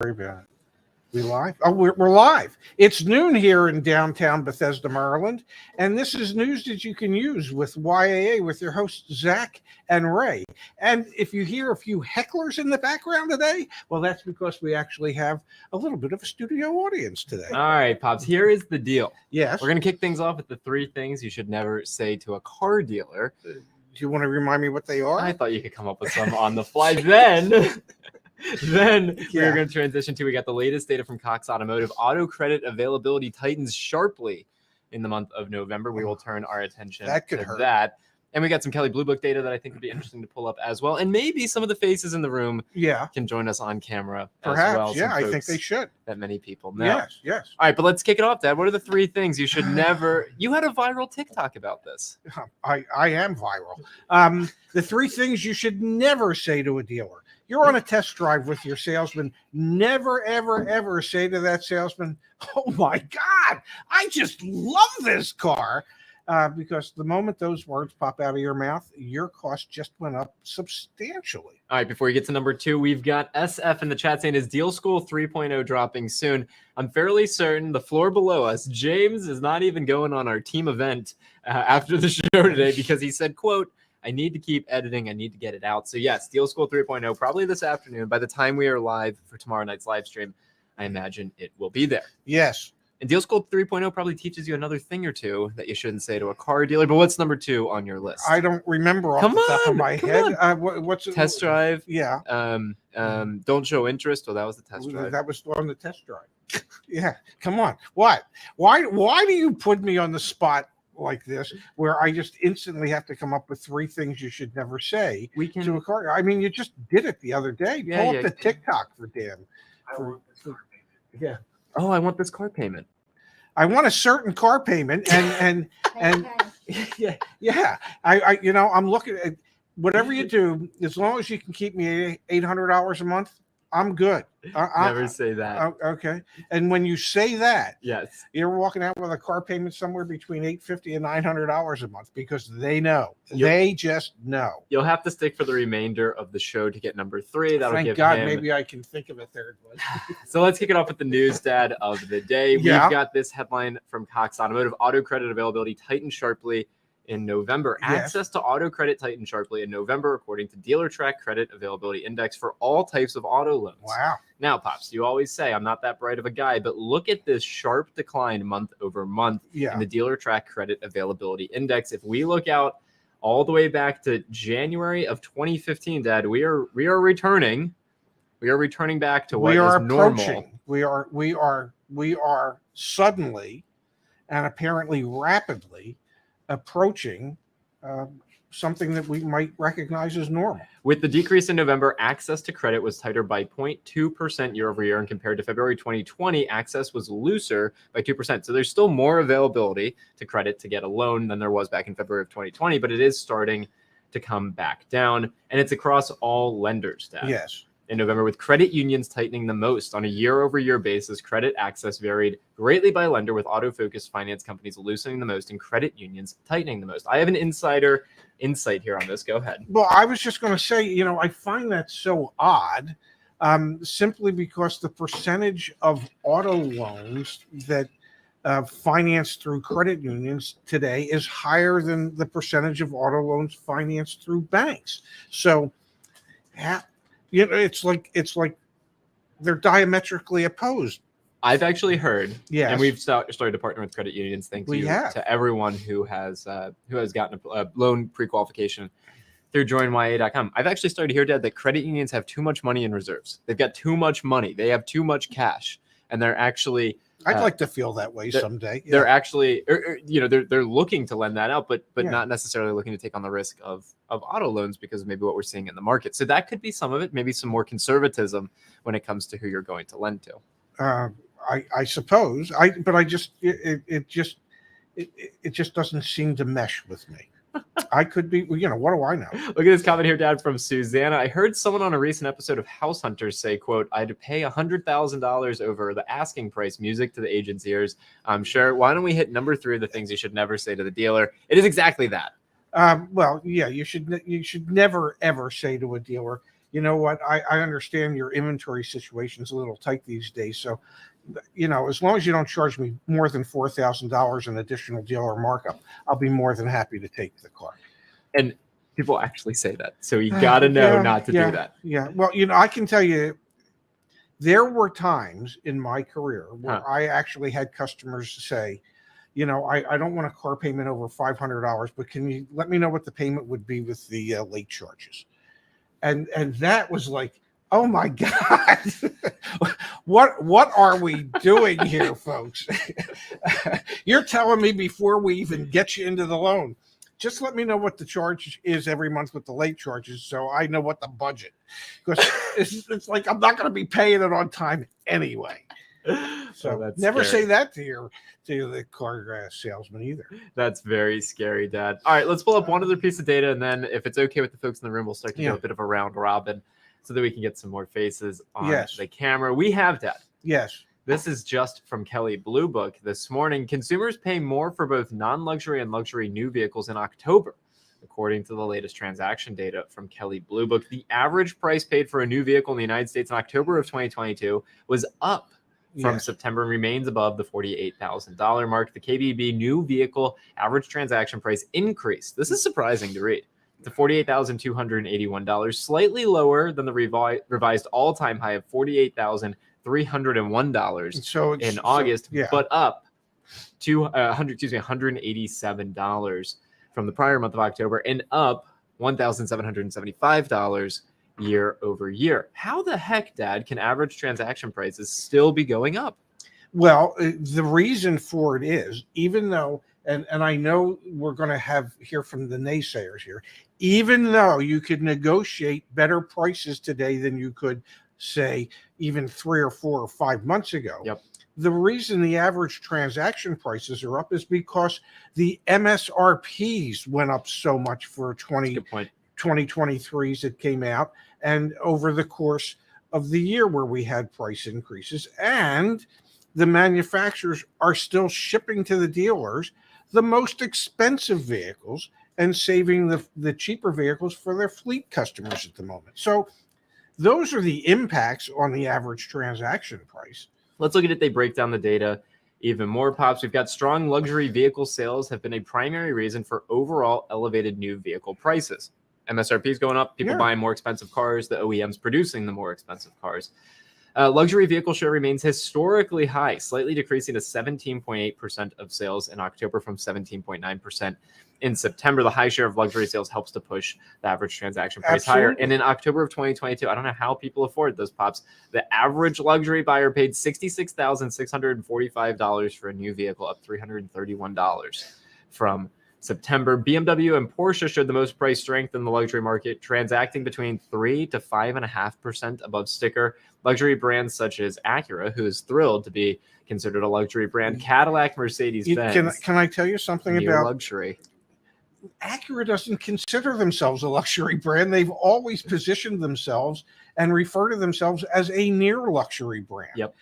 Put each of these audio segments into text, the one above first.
Sorry about it. We live? Oh, we're live. It's noon here in downtown Bethesda, Maryland, and this is news that you can use with YAA with your hosts Zach and Ray. And if you hear a few hecklers in the background today, well, that's because we actually have a little bit of a studio audience today. All right, Pops, here is the deal. Yes. We're going to kick things off with the 3 things you should never say to a car dealer. Do you want to remind me what they are? I thought you could come up with some on the fly. Then we're going to transition to, we got the latest data from Cox Automotive. Auto credit availability tightens sharply in the month of November. We will turn our attention to that. And we got some Kelley Blue Book data that I think would be interesting to pull up as well. And maybe some of the faces in the room can join us on camera Perhaps, as well. I think they should. That many people know. Yes. All right, but let's kick it off, Dad. What are the 3 things you should never... You had a viral TikTok about this. I am viral. The 3 things you should never say to a dealer. You're on a test drive with your salesman. Never, ever, ever say to that salesman, "Oh my God, I just love this car." Because the moment those words pop out of your mouth, your cost just went up substantially. All right, before we get to number 2, we've got SF in the chat saying, is Deal School 3.0 dropping soon? I'm fairly certain the floor below us, James, is not even going on our team event after the show today because he said, quote, "I need to keep editing. I need to get it out." So yes, Deal School 3.0, probably this afternoon. By the time we are live for tomorrow night's live stream, I imagine it will be there. Yes. And Deal School 3.0 probably teaches you another thing or 2 that you shouldn't say to a car dealer. But what's number 2 on your list? I don't remember off the top of my head. What's it? Test drive? Yeah. Don't show interest. Well, that was the test drive. That was on the test drive. Yeah. Come on. What? Why do you put me on the spot like this, where I just instantly have to come up with 3 things you should never say to a car? I mean, you just did it the other day. Pull up the TikTok for Dan. Yeah. Oh, I want this car payment. I want a certain car payment, and yeah. I'm looking at whatever you do, as long as you can keep me $800 a month, I'm good. Never say that. Okay. And when you say that, yes, you're walking out with a car payment somewhere between $850 and $900 a month because they know. They just know. You'll have to stick for the remainder of the show to get number 3. That'll Thank give God, him... maybe I can think of a third one. So let's kick it off with the news, Dad, of the day. We've got this headline from Cox Automotive. Auto credit availability tightened sharply in November. Access to auto credit tightened sharply in November, according to DealerTrack Credit Availability Index for all types of auto loans. Wow. Now, Pops, you always say I'm not that bright of a guy, but look at this sharp decline month over month in the DealerTrack Credit Availability Index. If we look out all the way back to January of 2015, Dad, we are returning. We are returning back to what is normal. We are suddenly and apparently rapidly approaching something that we might recognize as normal. With the decrease in November, access to credit was tighter by 0.2% year over year, and compared to February 2020, access was looser by 2%. So there's still more availability to credit to get a loan than there was back in February of 2020, but it is starting to come back down, and it's across all lenders, Dad. Yes. In November, with credit unions tightening the most on a year-over-year basis, credit access varied greatly by lender, with auto-focused finance companies loosening the most and credit unions tightening the most. I have an insider insight here on this. Go ahead. Well, I was just going to say, I find that so odd, simply because the percentage of auto loans that financed through credit unions today is higher than the percentage of auto loans financed through banks. So, it's like they're diametrically opposed. I've actually heard, and we've started to partner with credit unions. Thank you to everyone who has gotten a loan pre-qualification through joinya.com. I've actually started to hear, Dad, that credit unions have too much money in reserves. They've got too much money. They have too much cash, and they're actually. I'd like to feel that way someday. They're actually, they're looking to lend that out, but not necessarily looking to take on the risk of auto loans because of maybe what we're seeing in the market. So that could be some of it, maybe some more conservatism when it comes to who you're going to lend to. I suppose. It just doesn't seem to mesh with me. I could be, what do I know? Look at this comment here, Dad, from Susanna. I heard someone on a recent episode of House Hunters say, quote, "I'd pay $100,000 over the asking price." Music to the agent's ears. I'm sure. Why don't we hit number 3 of the things you should never say to the dealer? It is exactly that. You should never, ever say to a dealer, you know what, I understand your inventory situation is a little tight these days, so as long as you don't charge me more than $4,000 in additional dealer markup, I'll be more than happy to take the car. And people actually say that, so you got to know not to do that. Yeah. Well, I can tell you, there were times in my career where I actually had customers say, I don't want a car payment over $500, but can you let me know what the payment would be with the late charges? And that was like, oh my God, what are we doing here, folks? You're telling me before we even get you into the loan, just let me know what the charge is every month with the late charges, so I know what the budget. Because it's like I'm not going to be paying it on time anyway. So that's never scary. say that to the car salesman either. That's very scary, Dad. All right, let's pull up one other piece of data, and then if it's okay with the folks in the room, we'll start to do a bit of a round robin so that we can get some more faces on the camera. We have, Dad. Yes. This is just from Kelley Blue Book this morning. Consumers pay more for both non-luxury and luxury new vehicles in October. According to the latest transaction data from Kelley Blue Book, the average price paid for a new vehicle in the United States in October of 2022 was up from September and remains above the $48,000 mark. The KBB new vehicle average transaction price increased. This is surprising to read. To $48,281, slightly lower than the revised all-time high of $48,301 in August, but up to $187 from the prior month of October, and up $1,775 year over year. How the heck, Dad, can average transaction prices still be going up? Well, the reason for it is, even though, and I know we're going to hear from the naysayers here, even though you could negotiate better prices today than you could, say, even 3 or 4 or 5 months ago. Yep. The reason the average transaction prices are up is because the MSRPs went up so much for 2023s that came out, and over the course of the year where we had price increases, and the manufacturers are still shipping to the dealers the most expensive vehicles and saving the cheaper vehicles for their fleet customers at the moment. So those are the impacts on the average transaction price. Let's look at it. They break down the data even more, Pops. We've got strong luxury vehicle sales have been a primary reason for overall elevated new vehicle prices. MSRP is going up, people buying more expensive cars, the OEMs producing the more expensive cars. Luxury vehicle share remains historically high, slightly decreasing to 17.8% of sales in October from 17.9% in September. The high share of luxury sales helps to push the average transaction price higher. And in October of 2022, I don't know how people afford those, Pops. The average luxury buyer paid $66,645 for a new vehicle, up $331 from September. BMW and Porsche showed the most price strength in the luxury market, transacting between 3 to 5.5% above sticker. Luxury brands such as Acura, who is thrilled to be considered a luxury brand, Cadillac, Mercedes-Benz. Can I tell you something about luxury? Acura doesn't consider themselves a luxury brand. They've always positioned themselves and refer to themselves as a near luxury brand. Yep.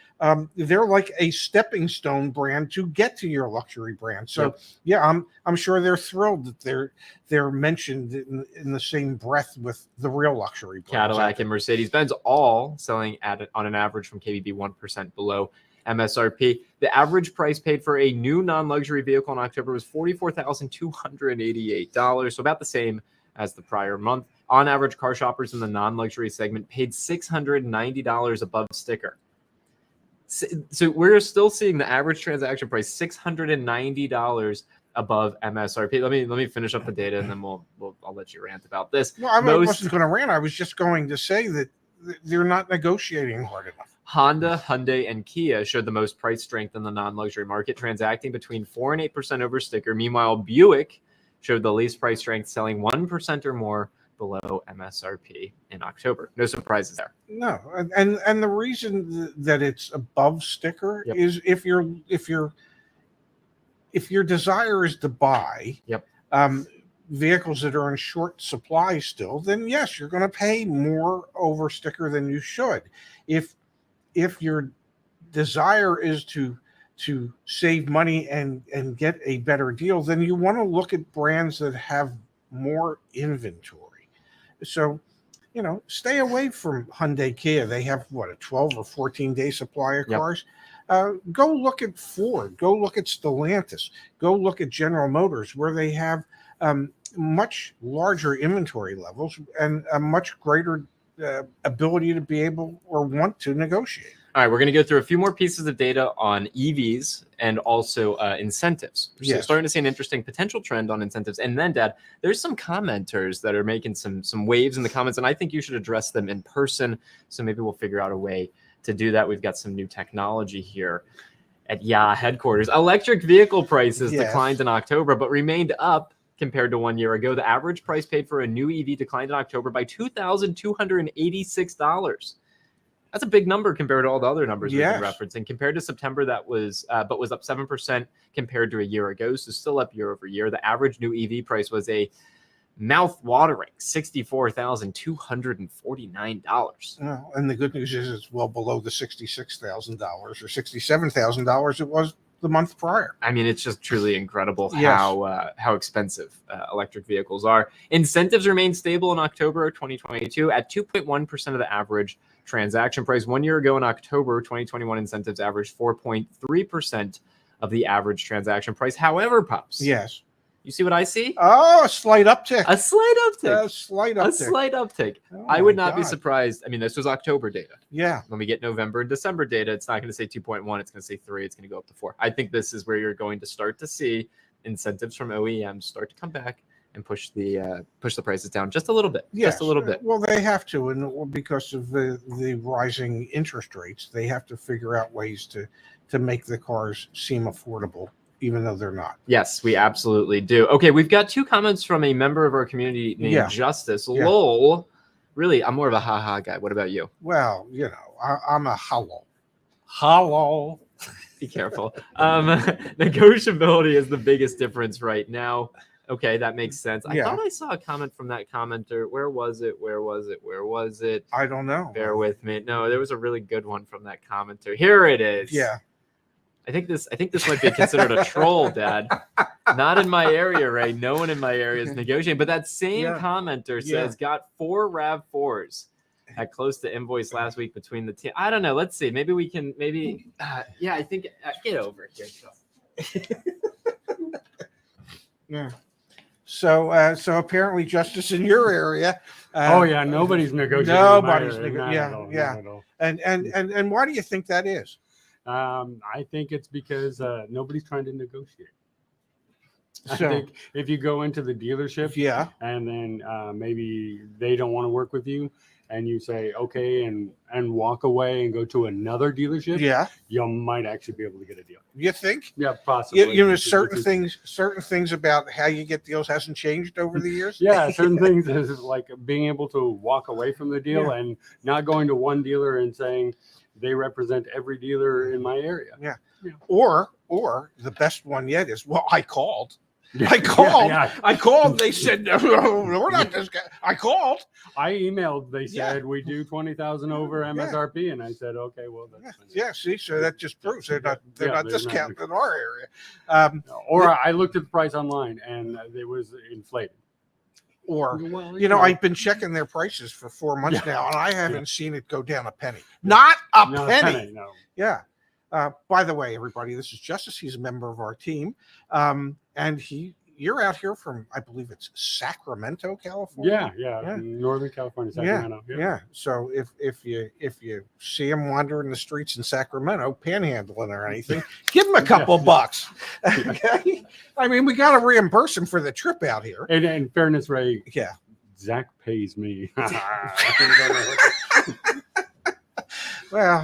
They're like a stepping stone brand to get to your luxury brand. So I'm sure they're thrilled that they're mentioned in the same breath with the real luxury brands. Cadillac and Mercedes-Benz all selling on an average from KBB 1% below MSRP. The average price paid for a new non-luxury vehicle in October was $44,288, so about the same as the prior month. On average, car shoppers in the non-luxury segment paid $690 above sticker. So we're still seeing the average transaction price $690 above MSRP. Let me finish up the data, and then I'll let you rant about this. Well, I wasn't going to rant. I was just going to say that they're not negotiating hard enough. Honda, Hyundai, and Kia showed the most price strength in the non-luxury market, transacting between 4 and 8% over sticker. Meanwhile, Buick showed the least price strength, selling 1% or more below MSRP in October. No surprises there. No, and the reason that it's above sticker is if your desire is to buy vehicles that are in short supply still, then yes, you're going to pay more over sticker than you should. If your desire is to save money and get a better deal, then you want to look at brands that have more inventory. So, stay away from Hyundai Kia. They have what, a 12 or 14-day supply of Yep. cars. Go look at Ford. Go look at Stellantis. Go look at General Motors, where they have much larger inventory levels and a much greater ability to be able or want to negotiate. All right, we're going to go through a few more pieces of data on EVs and also incentives. We're Yes. starting to see an interesting potential trend on incentives. And then, Dad, there's some commenters that are making some waves in the comments, and I think you should address them in person. So maybe we'll figure out a way to do that. We've got some new technology here at headquarters. Electric vehicle prices Yes. declined in October, but remained up compared to 1 year ago. The average price paid for a new EV declined in October by $2,286. That's a big number compared to all the other numbers we've been Yes. referencing. Compared to September, that was but was up 7% compared to a year ago, so still up year over year. The average new EV price was a mouth-watering $64,249. And the good news is it's well below the $66,000 or $67,000 it was the month prior. I mean, it's just truly incredible Yes. how expensive electric vehicles are. Incentives remained stable in October 2022 at 2.1% of the average transaction price. 1 year ago in October 2021, incentives averaged 4.3% of the average transaction price. However, Pops, Yes. you see what I see? Oh, a slight uptick. A slight uptick. A slight A uptick. slight uptick. Oh I would my not be God. surprised. I mean, this was October data. Yeah. When we get November and December data, it's not going to say 2.1. It's going to say 3. It's going to go up to 4. I think this is where you're going to start to see incentives from OEMs start to come back and push the prices down just a little bit. Yes. Just a little bit. Well, they have to, and because of the rising interest rates, they have to figure out ways to make the cars seem affordable, even though they're not. Yes, we absolutely do. Okay, we've got 2 comments from a member of our community named Yeah. Justice. Yeah. Lol. Really, I'm more of a haha guy. What about you? Well, I'm a hollow. Hollow. Be careful. Negotiability is the biggest difference right now. Okay, that makes sense. I Yeah. thought I saw a comment from that commenter. Where was it? Where was it? Where was it? I don't know. Bear with me. No, there was a really good one from that commenter. Here it is. Yeah. I think this might be considered a troll, Dad. Not in my area, Ray. No one in my area is negotiating. But that same Yeah. commenter Yeah. says got 4 RAV4s at close to invoice last week between the team. I don't know. Let's see. Maybe we can. Yeah. I think get over here. Yeah. So apparently, Justice, in your area. Oh yeah, nobody's negotiating. Nobody's Not yeah, at all, yeah. not at all. And why do you think that is? I think it's because nobody's trying to negotiate. I So think if you go into the dealership yeah, and then maybe they don't want to work with you, and you say okay and walk away and go to another dealership, yeah. you might actually be able to get a deal. You think? Yeah, possibly. Certain things about how you get deals hasn't changed over the years. Yeah, certain things is like being able to walk away from the deal Yeah. and not going to one dealer and saying they represent every dealer in my area. Or the best one yet is, well, I called. Yeah, I called. yeah. I called. They said, no, we're not this guy. I called. I emailed. They Yeah. said we do 20,000 over MSRP, and I said okay, well Yeah, that's fine. yeah, see, so that just proves they're not Yeah, not they're discounting not. in our area. Or I looked at the price online and it was inflated. Or Well, I've been checking their prices for 4 months Yeah. now, and I haven't seen it go down a penny. Not a no, penny. no. Yeah. By the way, everybody, this is Justice. He's a member of our team, and you're out here from, I believe it's Sacramento, California. Yeah. Northern California, Yeah, Sacramento. yeah. So if you see him wandering the streets in Sacramento, panhandling or anything, give him a couple bucks. Okay. I mean, we got to reimburse him for the trip out here. And in fairness, Ray, Yeah. Zach pays me. Well,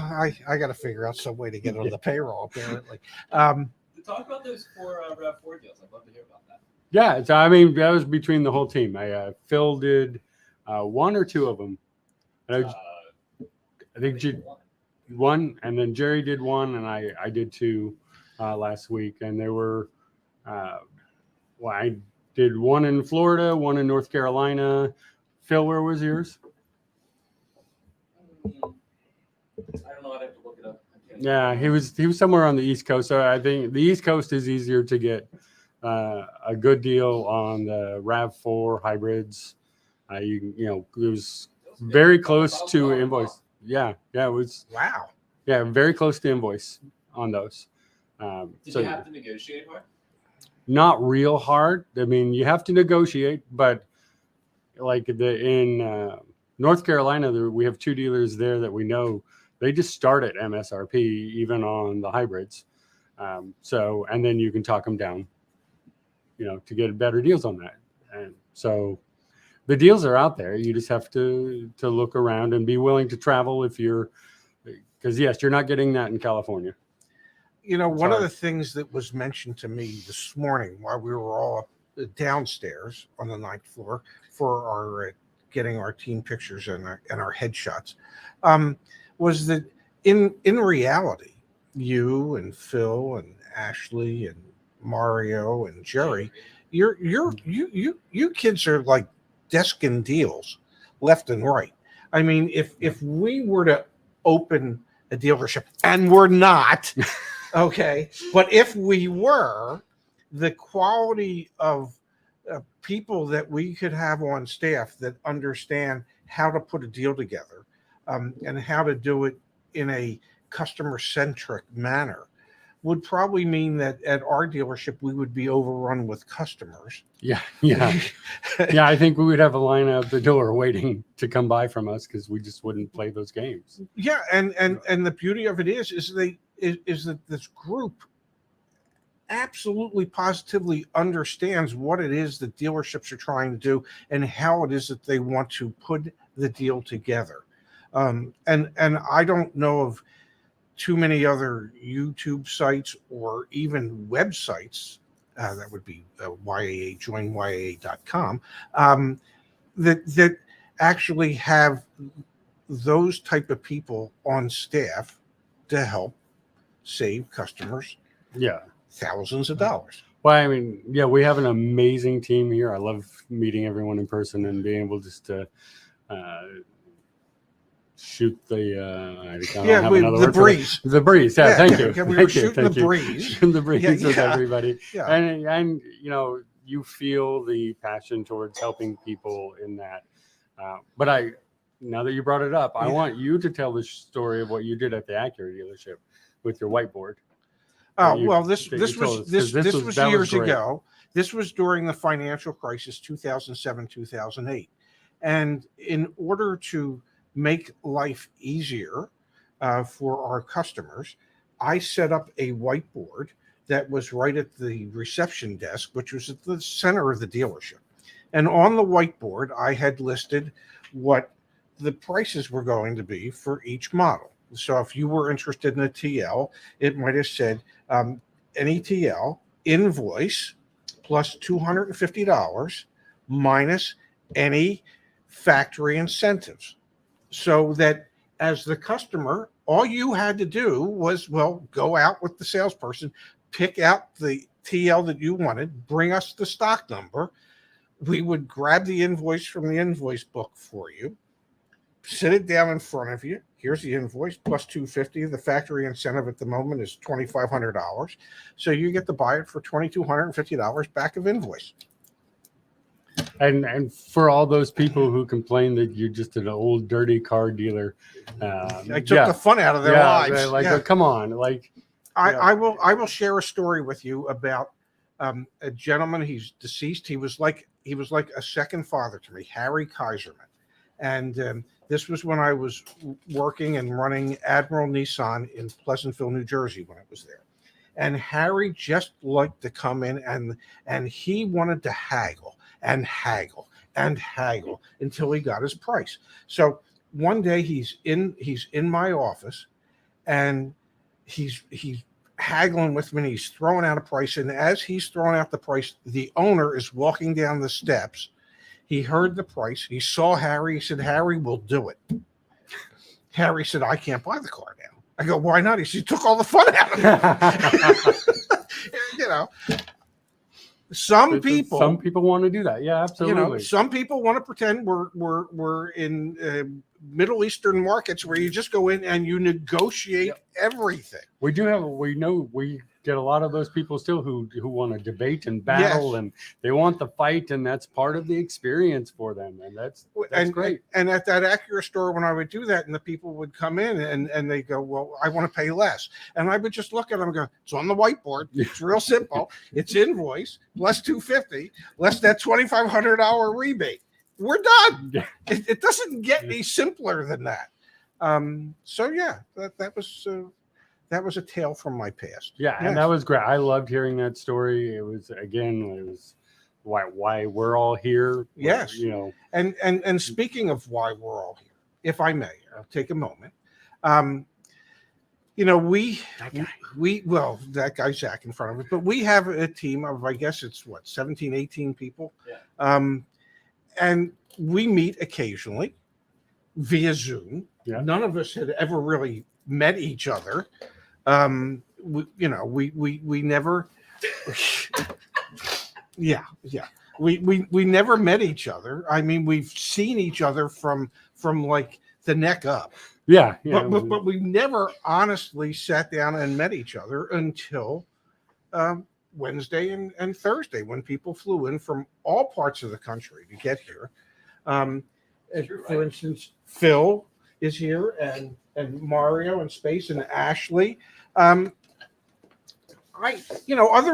I got to figure out some way to get on the payroll. Apparently. Talk about those 4 RAV4 deals. I'd love to hear about that. Yeah, so I mean that was between the whole team. Phil did 1 or 2 of them. And I think one, and then Jerry did 1, and I did 2 last week. And there were, I did 1 in Florida, 1 in North Carolina. Phil, where was yours? I don't know. I'd have to look it up. Yeah, he was somewhere on the East Coast. So I think the East Coast is easier to get a good deal on the RAV4 hybrids. It was very close to invoice. Yeah, it was. Wow. Yeah, very close to invoice on those. Did So you have to negotiate hard? not real hard. I mean, you have to negotiate, but like in North Carolina, we have 2 dealers there that we know. They just start at MSRP even on the hybrids. So and then you can talk them down, to get better deals on that. And so the deals are out there. You just have to look around and be willing to travel because yes, you're not getting that in California. One of the things that was mentioned to me this morning while we were all up downstairs on the 9th floor for our getting our team pictures and our headshots, was that in reality, you and Phil and Ashley and Mario and Jerry, you kids are like desking deals left and right. I mean, if we were to open a dealership, and we're not, okay, but if we were, the quality of people that we could have on staff that understand how to put a deal together, and how to do it in a customer-centric manner would probably mean that at our dealership we would be overrun with customers. Yeah. I think we would have a line out the door waiting to come buy from us because we just wouldn't play those games. Yeah, and the beauty of it is that this group absolutely positively understands what it is that dealerships are trying to do and how it is that they want to put the deal together. And I don't know of too many other YouTube sites or even websites, that would be YAA, joinyaa.com, that actually have those type of people on staff to help save customers thousands of dollars. Well, I mean, yeah, we have an amazing team here. I love meeting everyone in person and being able just to shoot the breeze. The breeze. Yeah, thank you. We were shooting the breeze. Shooting the breeze with everybody. Yeah. And you feel the passion towards helping people in that. But now that you brought it up, I want you to tell the story of what you did at the Acura dealership with your whiteboard. This was years ago. This was during the financial crisis, 2007, 2008. And in order to make life easier for our customers, I set up a whiteboard that was right at the reception desk, which was at the center of the dealership. And on the whiteboard, I had listed what the prices were going to be for each model. So if you were interested in a TL, it might have said any TL invoice plus $250 minus any factory incentives. So that as the customer, all you had to do was, go out with the salesperson, pick out the TL that you wanted, bring us the stock number. We would grab the invoice from the invoice book for you, sit it down in front of you. Here's the invoice plus $250. The factory incentive at the moment is $2,500. So you get to buy it for $2,250 back of invoice. And for all those people who complain that you're just an old dirty car dealer, I took the fun out of their lives. Come on, I will share a story with you about a gentleman. He's deceased. He was like a second father to me, Harry Kaiserman, and this was when I was working and running Admiral Nissan in Pleasantville, New Jersey, when I was there. And Harry just liked to come in and he wanted to haggle and haggle and haggle until he got his price. So one day he's in my office and he's haggling with me and he's throwing out a price. And as he's throwing out the price, the owner is walking down the steps. He heard the price. He saw Harry. He said, "Harry, we'll do it." Harry said, "I can't buy the car now." I go, "Why not?" He said, "You took all the fun out of it." Some people want to do that. Yeah, absolutely. Some people want to pretend we're in Middle Eastern markets where you just go in and you negotiate everything. We get a lot of those people still who want to debate and battle, Yes. and they want the fight, and that's part of the experience for them, and that's great. And at that Acura store, when I would do that, and the people would come in and they go, well, I want to pay less. And I would just look at them and go, it's on the whiteboard. It's real simple. It's invoice, less $250, less that $2,500 rebate. We're done. Yeah. It doesn't get any simpler than that. So yeah, that was a tale from my past. Yeah, and Yes. that was great. I loved hearing that story. It was why we're all here. Yes. You know. And speaking of why we're all here, if I may, I'll take a moment. That guy Zach in front of us, but we have a team of, I guess it's 17, 18 people. Yeah. And we meet occasionally via Zoom. Yeah. None of us had ever really met each other. We never. We never met each other. I mean, we've seen each other from like the neck up. Yeah. But we never honestly sat down and met each other until Wednesday and Thursday, when people flew in from all parts of the country to get here. For instance, Phil is here, and Mario and Space and Ashley. Other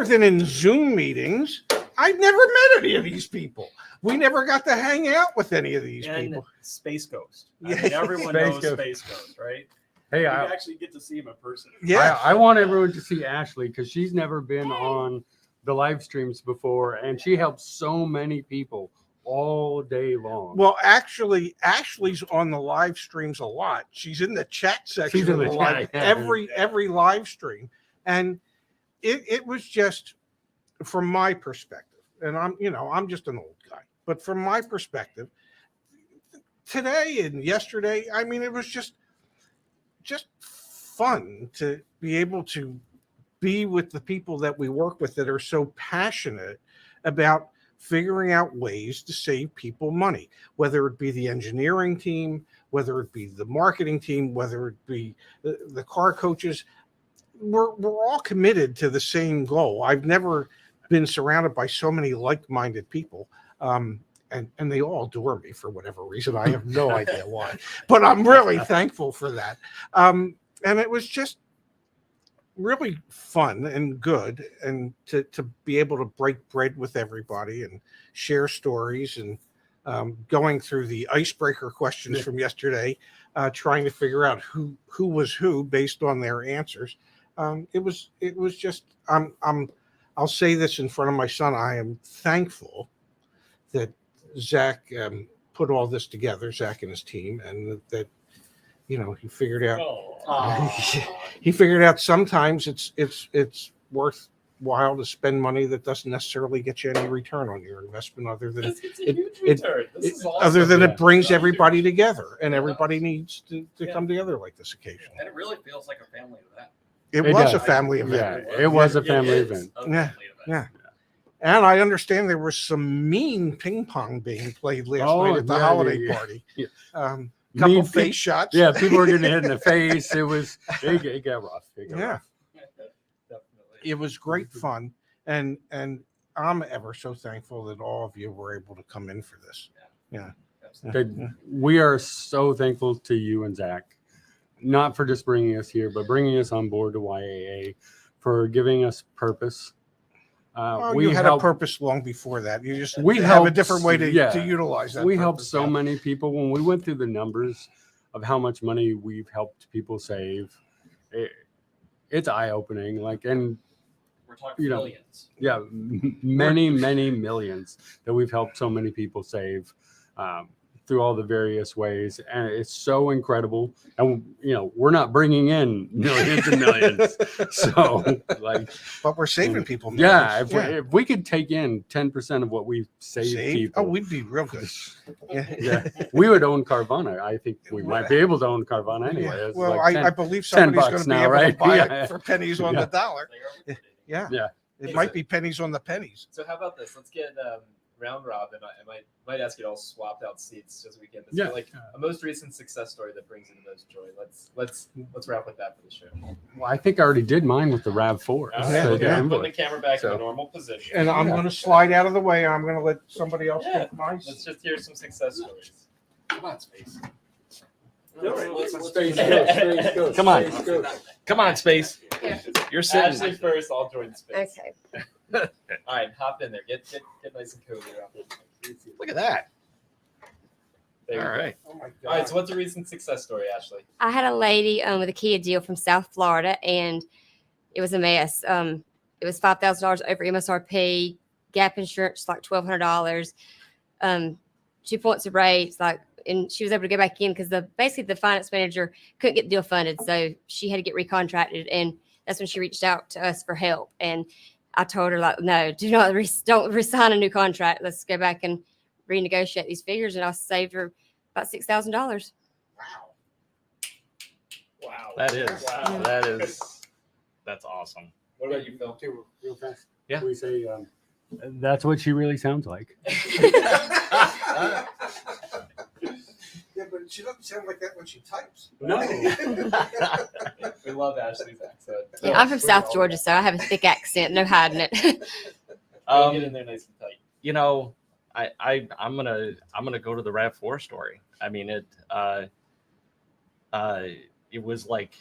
than in Zoom meetings, I've never met any of these people. We never got to hang out with any of these And people. Space Ghost. I Yeah. mean, everyone Space knows Ghost. Space Ghost, right? Hey, You I actually get to see him in person. Yeah. I want everyone to see Ashley because she's never been on the live streams before, and she helps so many people all day long. Well, actually, Ashley's on the live streams a lot. She's in the chat section She's in of the the chat, live, yeah. every live stream, and it was just, from my perspective, and I'm just an old guy, but from my perspective, today and yesterday, I mean, it was just fun to be able to be with the people that we work with that are so passionate about figuring out ways to save people money, whether it be the engineering team, whether it be the marketing team, whether it be the car coaches. We're all committed to the same goal. I've never been surrounded by so many like-minded people. And they all adore me for whatever reason. I have no idea why, but I'm really thankful for that. And it was just really fun and good, and to be able to break bread with everybody and share stories, and going through the icebreaker questions from yesterday, trying to figure out who was who based on their answers. It was just, I'll say this in front of my son. I am thankful that Zach put all this together, Zach and his team, and that he figured out. He figured out sometimes it's worthwhile to spend money that doesn't necessarily get you any return on your investment, other than It's a huge return. This is awesome. other than Yeah. it brings everybody together, and everybody needs to come together like this occasionally. And it really feels like a family event. It It was does. a family event. Yeah, it was a It family is event. a Yeah, family event. yeah. And I understand there was some mean ping pong being played last Oh, night at the yeah, holiday yeah. party. Yeah. Couple Mean face shots. Yeah, people were getting hit in the face. It got rough. It got Yeah. rough. Definitely. It was great fun, and I'm ever so thankful that all of you were able to come in for this. Absolutely. We are so thankful to you and Zach, not for just bringing us here, but bringing us on board to YAA, for giving us purpose. You had a purpose long before that. You just We have a helped- different way to yeah. utilize that. We helped purpose. so many people. When we went through the numbers of how much money we've helped people save, it's eye-opening. And We're talking you know, millions. yeah, many millions that we've helped so many people save through all the various ways, and it's so incredible. And we're not bringing in millions and millions, so But we're saving people. yeah, millions. if we could take in 10% of what we save Save? people, Oh, we'd be real good. yeah, we would own Carvana. I think we might be able to own Carvana anyway. Yeah. It's Well, like I 10 believe somebody's going $10 to be now, able right? to buy Yeah. it for pennies on Yeah. the dollar. They are liquidating. Yeah. Yeah. It might be pennies on the pennies. So how about this? Let's get round robin. I might ask you to all swap out seats just so we get this. Yeah. Like a most recent success story that brings you the most joy. Let's wrap with that for the show. Well, I think I already did mine with the RAV4. All right, Yeah, put yeah. the camera back in So- the normal position. And I'm going to slide out of the way. I'm going to let somebody else Yeah. take my Let's just hear some success stories. Come on, Space. Come on. Come on, Space. You're Ashley sitting. first. I'll join space. Okay. All right, hop in there. Get nice and cozy. Look at that. There you All go. right. Oh my God. All right. So what's a recent success story, Ashley? I had a lady with a Kia deal from South Florida, and it was a mess. It was $5,000 over MSRP, gap insurance like $1,200, 2 points of rates, like, and she was able to go back in because basically the finance manager couldn't get the deal funded, so she had to get recontracted, and that's when she reached out to us for help. And I told her, like, no, don't resign a new contract. Let's go back and renegotiate these figures, and I saved her about $6,000. Wow. Wow. That is. Wow. That's awesome. What about you, Phil? Okay, real fast. Yeah. We say that's what she really sounds like. Yeah, but she doesn't sound like that when she types. No. We love Ashley's accent. Yeah, I'm from South Georgia, so I have a thick accent, no hiding it. Get in there nice and tight. You know, I'm gonna go to the RAV4 story. I mean, it was like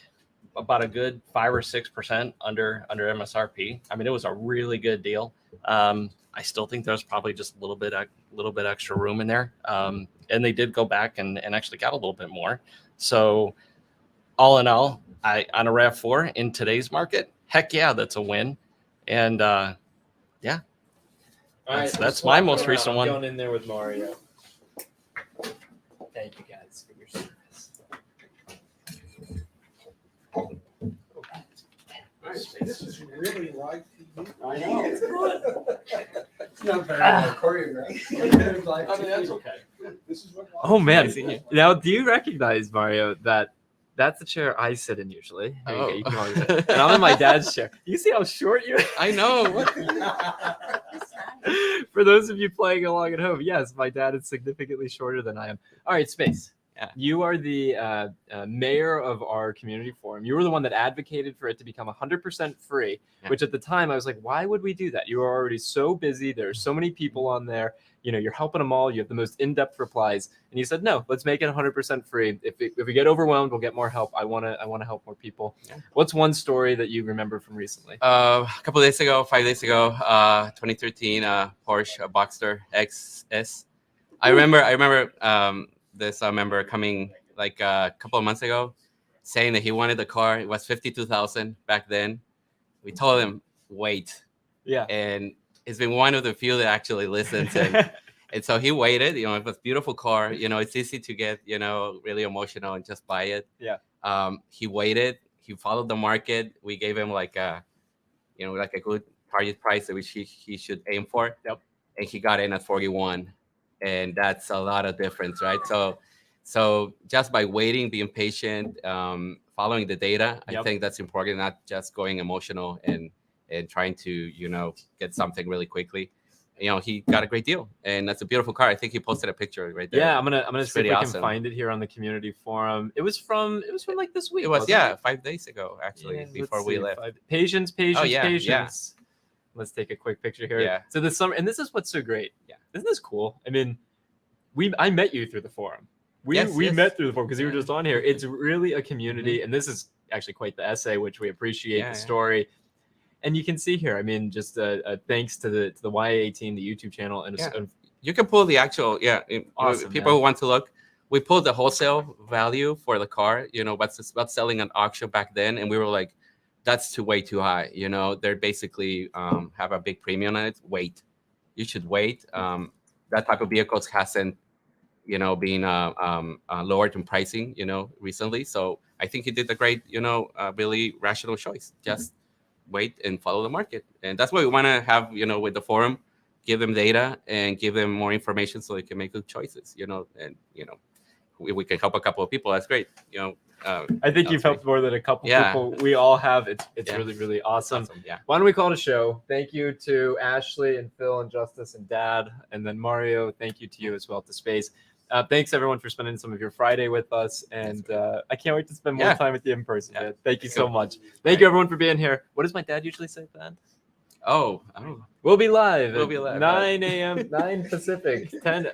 about a good 5 or 6% under MSRP. I mean, it was a really good deal. I still think there's probably just a little bit extra room in there. And they did go back and actually got a little bit more. So all in all, on a RAV4 in today's market, heck yeah, that's a win. And All right, That's swap my it most around. recent I'm one. Going in there with Mario. Thank you guys for your service. This is really live TV. I know. It's not very choreographed. I mean, that's okay. This is what. Oh man! Nice seeing you. Now, do you recognize Mario that that's the chair I sit in usually? Here you go, Oh. you come over there. And I'm in my dad's chair. You see how short you? I know. For those of you playing along at home, yes, my dad is significantly shorter than I am. All right, Space. Yeah. You are the mayor of our community forum. You were the one that advocated for it to become 100% free, Yeah. which at the time I was like, why would we do that? You are already so busy. There are so many people on there. You know, you're helping them all. You have the most in-depth replies. And you said, no, let's make it 100% free. If we get overwhelmed, we'll get more help. I want to help more people. Yeah. What's one story that you remember from recently? A couple days ago, 5 days ago, 2013 Porsche Boxster XS. I remember this member coming like a couple of months ago, saying that he wanted the car. It was 52,000 back then. We told him wait, Yeah. and he's been one of the few that actually listens. And so he waited. You know, it was a beautiful car. You know, it's easy to get really emotional and just buy it. Yeah. He waited. He followed the market. We gave him like a good target price which he should aim for. Yep. And he got in at 41, and that's a lot of difference, right? So just by waiting, being patient, following the data, I Yep. think that's important. Not just going emotional and trying to get something really quickly. He got a great deal, and that's a beautiful car. I think he posted a picture right there. Yeah, I'm gonna It's see if pretty we awesome. can find it here on the community forum. It was from like this week. It was wasn't 5 days ago actually Yeah, before let's we see. left. Patience. Oh, yeah, Patience. Let's take a quick picture here. Yeah. So this summer, and this is what's so great. Yeah. Isn't this cool? I mean, I met you through the forum. We Yes. met through the forum because you were Yeah. just on here. It's really a community, and this is actually quite the essay, which we appreciate Yeah, the yeah. story. And you can see here. I mean, just thanks to the YAA team, the YouTube channel, and Yeah. You can pull the actual Awesome, people man. who want to look. We pulled the wholesale value for the car. What's selling at auction back then, and we were like, that's way too high. They're basically have a big premium on it. Wait, you should wait. That type of vehicles hasn't been lowered in pricing recently. So I think he did a great really rational choice. Just wait and follow the market, and that's what we want to have with the forum. Give them data and give them more information so they can make good choices, and we can help a couple of people, that's great. I think you've That's helped more than a couple Yeah. people. We all have. It's Yeah. really, really awesome. Yeah. Why don't we call it a show? Thank you to Ashley and Phil and Justice and Dad. And then Mario, thank you to you as well, to Space. Thanks everyone for spending some of your Friday with us. And I can't wait to spend more Yeah. time with you in person. Yeah. Man. Thank you so Cool. much. Thank you everyone for being here. What does my dad usually say at the end? Oh, We'll be live. We'll at be live, 9 a.m. 9 Pacific. 10.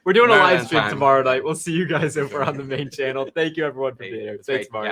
We're doing a Right live on stream time. tomorrow night. We'll see you guys over on the main channel. Thank you everyone for Hey, being here. it's Thanks, great. Mario.